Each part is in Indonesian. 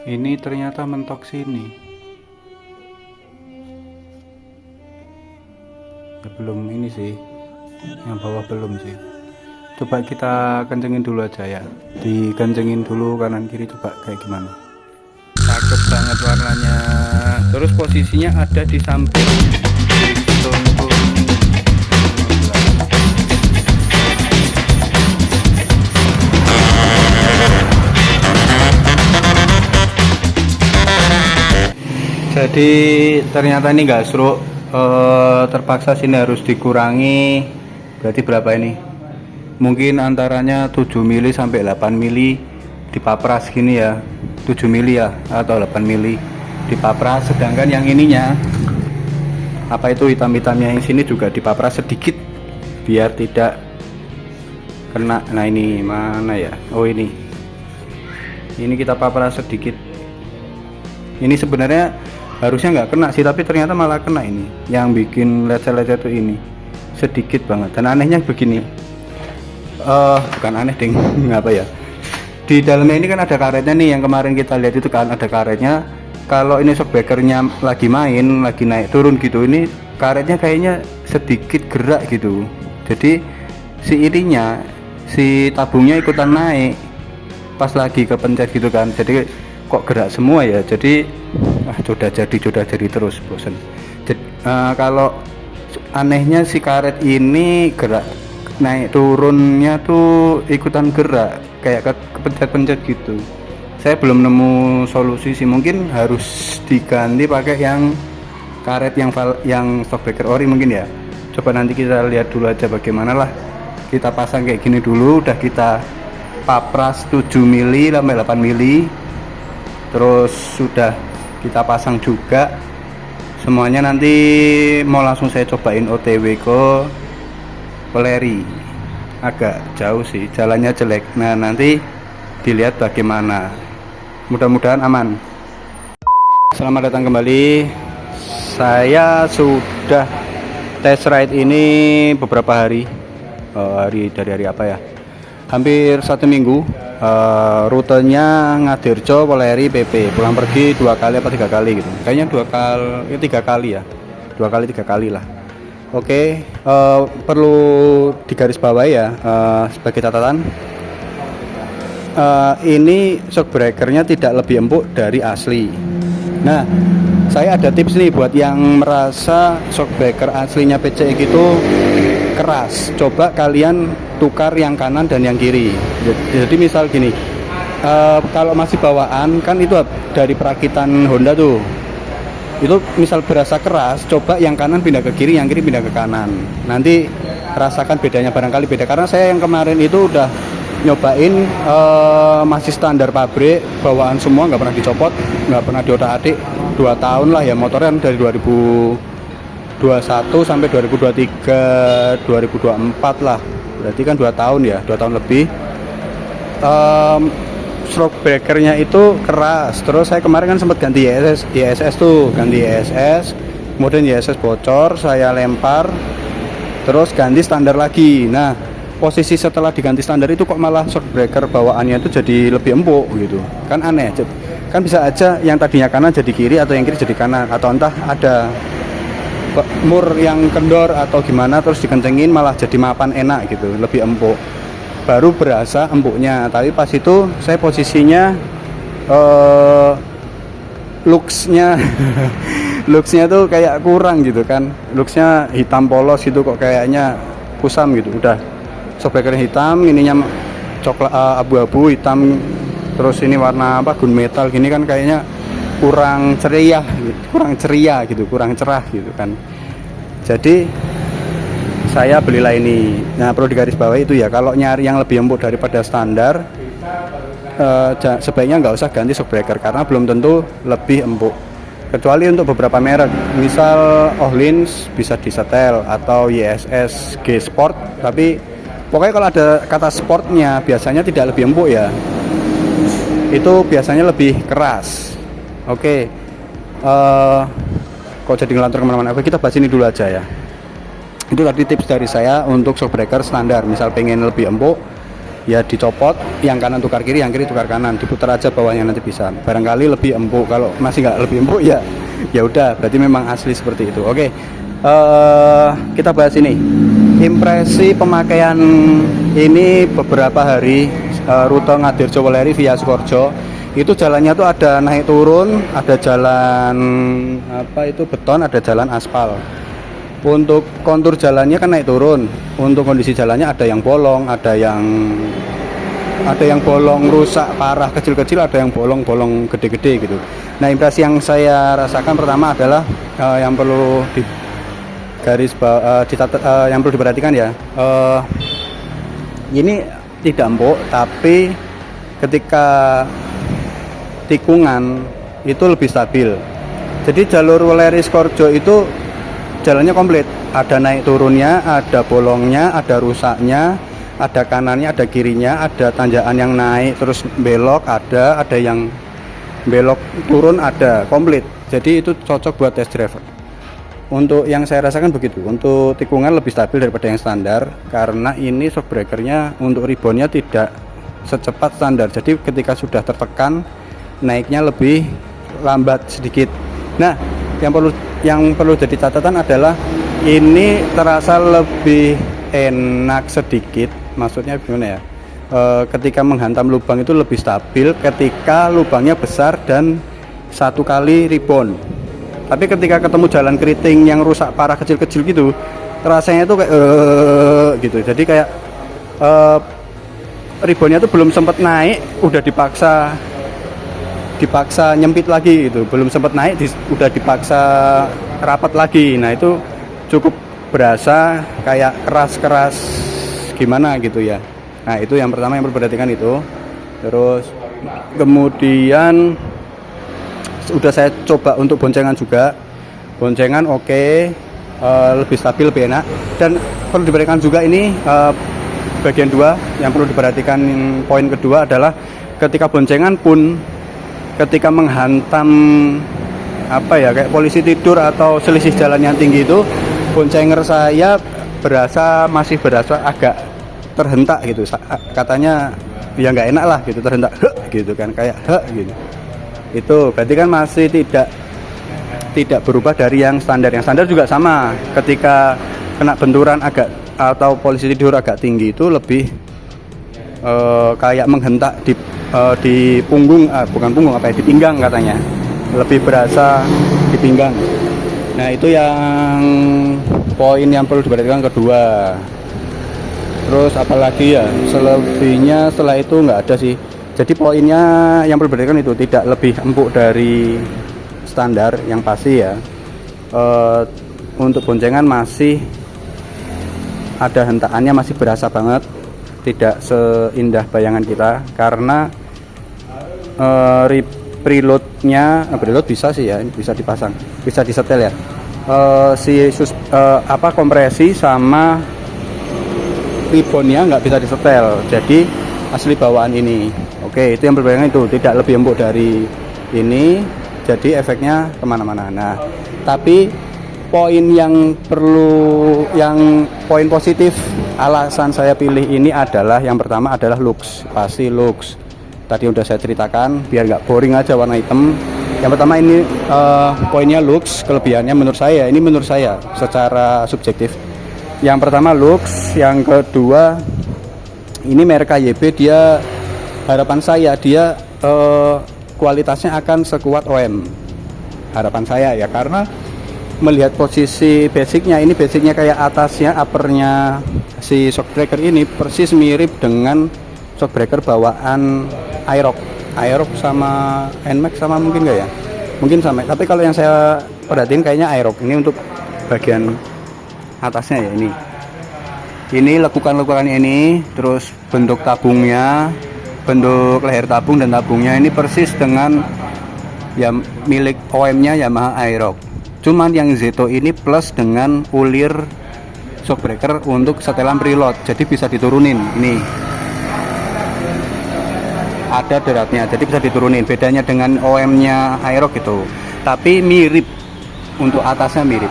Ini ternyata mentok sini. Ya, belum ini sih. Yang bawah belum sih. Coba kita kencengin dulu aja ya. Dikencengin dulu kanan kiri, coba kayak gimana. Cakep banget warnanya. Terus posisinya ada di samping tungku. Jadi ternyata ini enggak seru, terpaksa sini harus dikurangi. Berarti berapa ini? Mungkin antaranya 7 mili sampai 8 mili dipapras gini ya. 7 mili ya atau 8 mili dipapras, sedangkan yang ininya apa itu hitam-hitamnya yang sini juga dipapras sedikit biar tidak kena. Nah ini mana ya? Oh ini kita papras sedikit. Ini sebenarnya harusnya nggak kena sih, tapi ternyata malah kena. Ini yang bikin lecet-lecet tuh ini sedikit banget. Dan anehnya begini, bukan aneh ding apa ya, di dalamnya ini kan ada karetnya nih, yang kemarin kita lihat itu kan ada karetnya. Kalau ini shockbreakernya lagi main, lagi naik turun gitu, ini karetnya kayaknya sedikit gerak gitu. Jadi si ininya, si tabungnya ikutan naik pas lagi kepencet gitu kan. Jadi kok gerak semua ya. Jadi sudah jadi terus bosen. Jadi, kalau anehnya si karet ini gerak naik turunnya tuh ikutan gerak kayak kepencet-pencet gitu. Saya belum nemu solusi sih, mungkin harus diganti pakai yang karet yang shockbreaker ori mungkin ya. Coba nanti kita lihat dulu aja bagaimana lah. Kita pasang kayak gini dulu, udah kita papras 7 mili sampai 8 mili, terus sudah kita pasang juga semuanya. Nanti mau langsung saya cobain OTW ke Peleri. Agak jauh sih, jalannya jelek. Nah nanti dilihat bagaimana, mudah-mudahan aman. Selamat datang kembali. Saya sudah test ride ini beberapa hari. Dari hari apa ya, hampir 1 minggu. Rutenya Ngadirjo, Peleri, PP, pulang pergi 2 kali apa 3 kali gitu, kayaknya 3 kali ya, 2 kali 3 kali lah. Oke, perlu digarisbawahi ya, sebagai catatan, ini shockbreakernya tidak lebih empuk dari asli. Nah, saya ada tips nih buat yang merasa shockbreaker aslinya PCX itu keras. Coba kalian tukar yang kanan dan yang kiri. Jadi misal gini, kalau masih bawaan kan itu dari perakitan Honda tuh, itu misal berasa keras, coba yang kanan pindah ke kiri, yang kiri pindah ke kanan. Nanti rasakan bedanya, barangkali beda. Karena saya yang kemarin itu udah nyobain, masih standar pabrik, bawaan semua, nggak pernah dicopot, nggak pernah diotak-atik. 2 tahun lah ya motornya, dari 2021 sampai 2023 2024 lah, berarti kan 2 tahun ya, 2 tahun lebih. Shockbreakernya itu keras. Terus saya kemarin kan sempat ganti ISS tuh, ganti ISS, kemudian ISS bocor, saya lempar, terus ganti standar lagi. Nah, posisi setelah diganti standar itu kok malah shockbreaker bawaannya itu jadi lebih empuk gitu. Kan aneh. Kan bisa aja yang tadinya kanan jadi kiri, atau yang kiri jadi kanan, atau entah ada mur yang kendor atau gimana, terus dikencengin malah jadi mapan enak gitu, lebih empuk. Baru berasa empuknya. Tapi pas itu saya posisinya, looksnya looksnya tuh kayak kurang gitu kan. Looksnya hitam polos gitu, kok kayaknya kusam gitu. Udah shockbreaker hitam, ininya coklat, abu-abu hitam, terus ini warna apa, gunmetal gini kan, kayaknya kurang ceria gitu, kurang cerah gitu kan. Jadi saya belilah ini. Nah, perlu digarisbawahi itu ya, kalau nyari yang lebih empuk daripada standar, sebaiknya nggak usah ganti shockbreaker, karena belum tentu lebih empuk. Kecuali untuk beberapa merek, misal Ohlins bisa disetel, atau ISS G Sport. Tapi pokoknya kalau ada kata sportnya biasanya tidak lebih empuk ya, itu biasanya lebih keras. Oke, kok jadi ngelantur kemana-mana. Oke, kita bahas ini dulu aja ya. Itu tadi tips dari saya untuk shockbreaker standar. Misal pengen lebih empuk, ya dicopot, yang kanan tukar kiri, yang kiri tukar kanan, diputar aja bawahnya nanti bisa. Barangkali lebih empuk. Kalau masih nggak lebih empuk ya ya udah, berarti memang asli seperti itu. Oke, kita bahas ini impresi pemakaian ini beberapa hari. Rute Ngadirejo Weleri via Sukoharjo itu jalannya tuh ada naik turun, ada jalan apa itu beton, ada jalan aspal. Untuk kontur jalannya kan naik turun, untuk kondisi jalannya ada yang bolong, ada yang bolong rusak parah kecil-kecil, ada yang bolong-bolong gede-gede gitu. Nah, impresi yang saya rasakan pertama adalah yang perlu yang perlu diperhatikan ya, ini tidak empuk, tapi ketika tikungan itu lebih stabil. Jadi jalur Weleri Sukoharjo itu jalannya komplit, ada naik turunnya, ada bolongnya, ada rusaknya, ada kanannya, ada kirinya, ada tanjakan yang naik terus belok, ada yang belok turun, ada komplit. Jadi itu cocok buat test drive. Untuk yang saya rasakan begitu. Untuk tikungan lebih stabil daripada yang standar, karena ini shock breakernya untuk reboundnya tidak secepat standar. Jadi ketika sudah tertekan, naiknya lebih lambat sedikit. Nah, yang perlu jadi catatan adalah ini terasa lebih enak sedikit. Maksudnya gimana ya? Ketika menghantam lubang itu lebih stabil ketika lubangnya besar dan satu kali rebound. Tapi ketika ketemu jalan keriting yang rusak parah kecil-kecil gitu, rasanya itu kayak gitu. Jadi kayak reboundnya tuh belum sempat naik, udah dipaksa nyempit lagi gitu. Belum sempat naik, udah dipaksa rapat lagi. Nah, itu cukup berasa kayak keras-keras gimana gitu ya. Nah, itu yang pertama yang perlu diperhatikan itu. Terus kemudian udah saya coba untuk boncengan juga. Boncengan oke, lebih stabil, lebih enak. Dan perlu diperhatikan juga ini bagian 2 yang perlu diperhatikan. Poin kedua adalah ketika boncengan pun ketika menghantam apa ya, kayak polisi tidur atau selisih jalan yang tinggi itu, boncenger saya masih berasa agak terhentak gitu. Katanya ya nggak enak lah gitu, terhentak gitu kan, kayak gitu. Itu berarti kan masih tidak berubah dari yang standar. Yang standar juga sama, ketika kena benturan agak atau polisi tidur agak tinggi itu lebih kayak menghentak di punggung, bukan punggung, apa ya, di pinggang katanya, lebih berasa di pinggang. Nah, itu yang poin yang perlu diperhatikan kedua. Terus apalagi ya, selebihnya setelah itu nggak ada sih. Jadi poinnya yang perlu diperhatikan itu tidak lebih empuk dari standar yang pasti ya. Untuk boncengan masih ada hentakannya, masih berasa banget, tidak seindah bayangan kita, karena preload bisa sih ya, bisa dipasang, bisa disetel ya. Kompresi sama reboundnya nggak bisa disetel, jadi asli bawaan ini. Oke, itu yang berbeda, itu tidak lebih empuk dari ini, jadi efeknya kemana-mana. Nah, tapi poin poin positif alasan saya pilih ini adalah, yang pertama adalah looks, pasti looks. Tadi udah saya ceritakan biar nggak boring aja warna hitam. Yang pertama ini poinnya looks, kelebihannya menurut saya secara subjektif. Yang pertama looks, yang kedua ini merek KYB, dia harapan saya dia kualitasnya akan sekuat OM. Harapan saya ya, karena melihat posisi basicnya, ini basicnya kayak atasnya, uppernya si shockbreaker ini persis mirip dengan shockbreaker bawaan Aerox sama Nmax, sama mungkin enggak ya, mungkin sama, tapi kalau yang saya perhatiin kayaknya Aerox. Ini untuk bagian atasnya ya, ini lekukan-lekukan ini, terus bentuk tabungnya, bentuk leher tabung dan tabungnya ini persis dengan ya milik OM-nya Yamaha Aerox. Cuman yang Zeto ini plus dengan ulir shockbreaker untuk setelan preload, jadi bisa diturunin. Ini ada deratnya, jadi bisa diturunin. Bedanya dengan OM-nya Aerox gitu, tapi mirip, untuk atasnya mirip.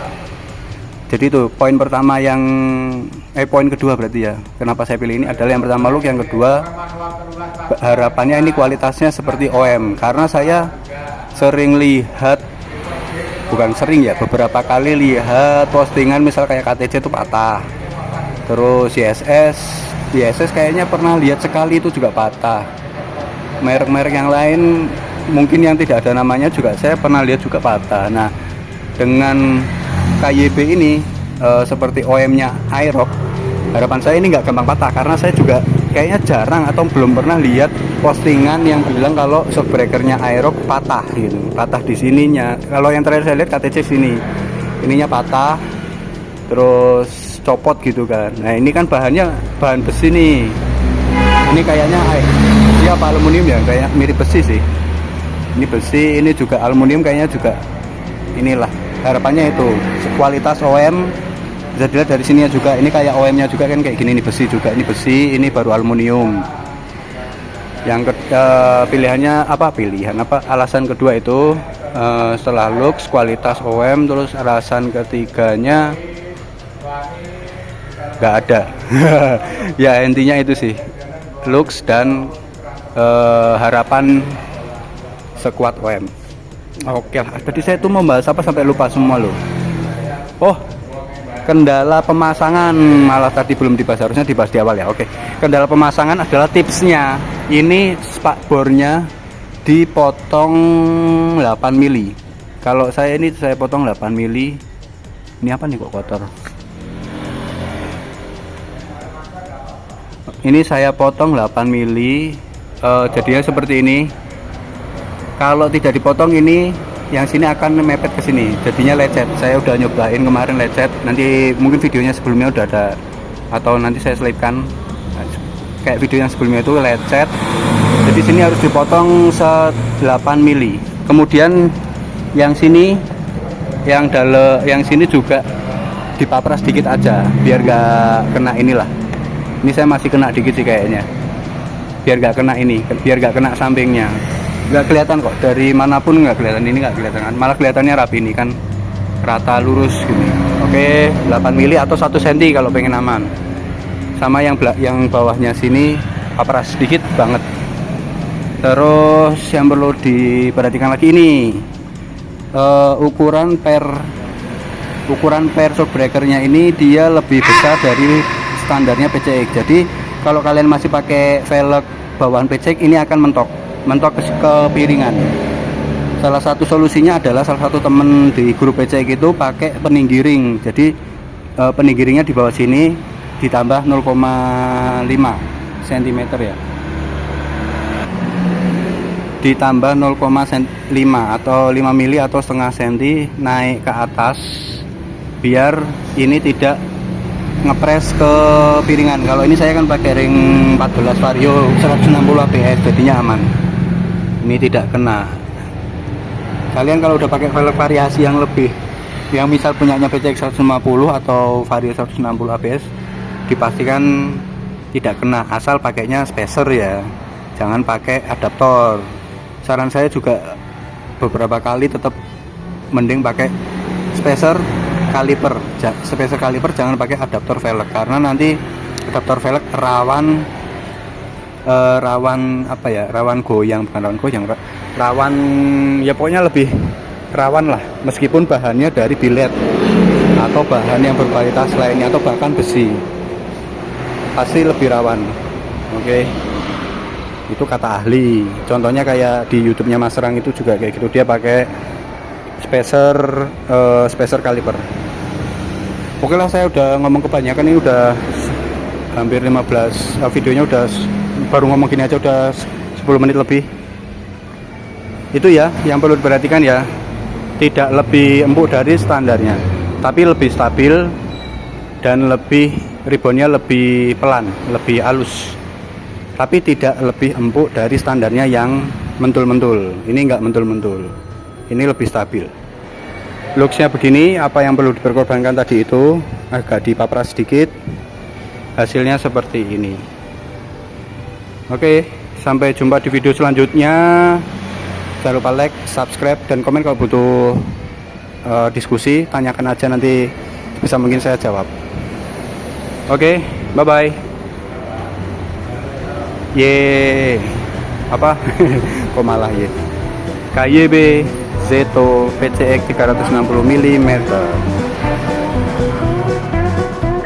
Jadi itu poin pertama poin kedua berarti ya. Kenapa saya pilih ini adalah yang pertama look, yang kedua harapannya ini kualitasnya seperti OM. Karena saya sering lihat, bukan sering ya, beberapa kali lihat postingan misal kayak KTC itu patah. Terus ISS kayaknya pernah lihat sekali itu juga patah. Merek-merek yang lain mungkin yang tidak ada namanya juga saya pernah lihat juga patah. Nah, dengan KYB ini seperti OM-nya Aerox, harapan saya ini nggak gampang patah, karena saya juga kayaknya jarang atau belum pernah lihat postingan yang bilang kalau shockbreakernya Aerox patah gitu, patah di sininya. Kalau yang terakhir saya lihat KTC sini, ininya patah, terus copot gitu kan. Nah ini kan bahan besi nih, ini kayaknya dia apa aluminium ya, kayak mirip besi sih. Ini besi, ini juga aluminium kayaknya juga. Inilah harapannya itu kualitas OM bisa dilihat dari sini juga. Ini kayak OM nya juga kan kayak gini, ini besi juga, ini besi, ini baru aluminium. Yang alasan kedua itu setelah looks, kualitas OM, terus alasan ketiganya nggak ada. Ya intinya itu sih, looks dan harapan sekuat OM. Oke lah, tadi saya tuh membahas apa sampai lupa semua loh. Oh, kendala pemasangan, malah tadi belum dibahas, harusnya dibahas di awal ya. Oke, kendala pemasangan adalah tipsnya. Ini spakbornya dipotong 8 mili. Kalau saya potong 8 mili. Ini apa nih kok kotor? Ini saya potong 8 mili. Jadinya seperti ini. Kalau tidak dipotong ini, yang sini akan mepet ke sini, jadinya lecet. Saya udah nyobain kemarin lecet. Nanti mungkin videonya sebelumnya udah ada, atau nanti saya selipkan kayak video yang sebelumnya itu lecet. Jadi sini harus dipotong 8 mili. Kemudian yang sini, yang sini juga dipapras dikit aja, biar gak kena inilah. Ini saya masih kena dikit sih kayaknya. Biar gak kena ini, biar gak kena sampingnya. Nggak kelihatan kok, dari manapun nggak kelihatan. Ini nggak kelihatan kan, malah kelihatannya rapi, ini kan rata lurus gini. Oke, 8 mili atau 1 cm kalau pengen aman. Sama yang bawahnya sini papras sedikit banget. Terus yang perlu diperhatikan lagi ini ukuran per shockbreakernya ini dia lebih besar dari standarnya PCX. Jadi kalau kalian masih pakai velg bawahan PCX, ini akan mentok ke piringan. Salah satu solusinya adalah salah satu temen di grup PCX itu pakai peninggiring. Jadi peninggiringnya di bawah sini ditambah 0,5 cm ya, ditambah 0,5 atau 5 mili atau setengah senti naik ke atas, biar ini tidak ngepres ke piringan. Kalau ini saya kan pakai ring 14 vario 160 ABS, jadinya aman, ini tidak kena. Kalian kalau udah pakai velg variasi yang lebih, yang misal punyanya PCX 150 atau vario 160 ABS, dipastikan tidak kena, asal pakainya spacer ya, jangan pakai adaptor. Saran saya juga beberapa kali tetap mending pakai spacer kaliper, jangan pakai adaptor velg, karena nanti adaptor velg rawan ya pokoknya lebih rawan lah, meskipun bahannya dari billet atau bahan yang berkualitas lainnya atau bahkan besi, pasti lebih rawan. Oke, itu kata ahli. Contohnya kayak di YouTube-nya Mas Rang itu juga kayak gitu, dia pakai spacer kaliper. Oke lah, saya udah ngomong kebanyakan, ini udah hampir 15 videonya, udah baru ngomong gini aja udah 10 menit lebih. Itu ya yang perlu diperhatikan ya, tidak lebih empuk dari standarnya, tapi lebih stabil dan reboundnya lebih pelan, lebih halus, tapi tidak lebih empuk dari standarnya yang mentul-mentul. Ini enggak mentul-mentul, ini lebih stabil. Looksnya begini, apa yang perlu diperkorbankan tadi itu agak dipapras sedikit, hasilnya seperti ini. Oke, sampai jumpa di video selanjutnya. Jangan lupa like, subscribe, dan komen. Kalau butuh diskusi, tanyakan aja nanti bisa mungkin saya jawab. Oke, bye bye. Ye, apa? Kok malah ye? KYB Zeto PCX 360 mm.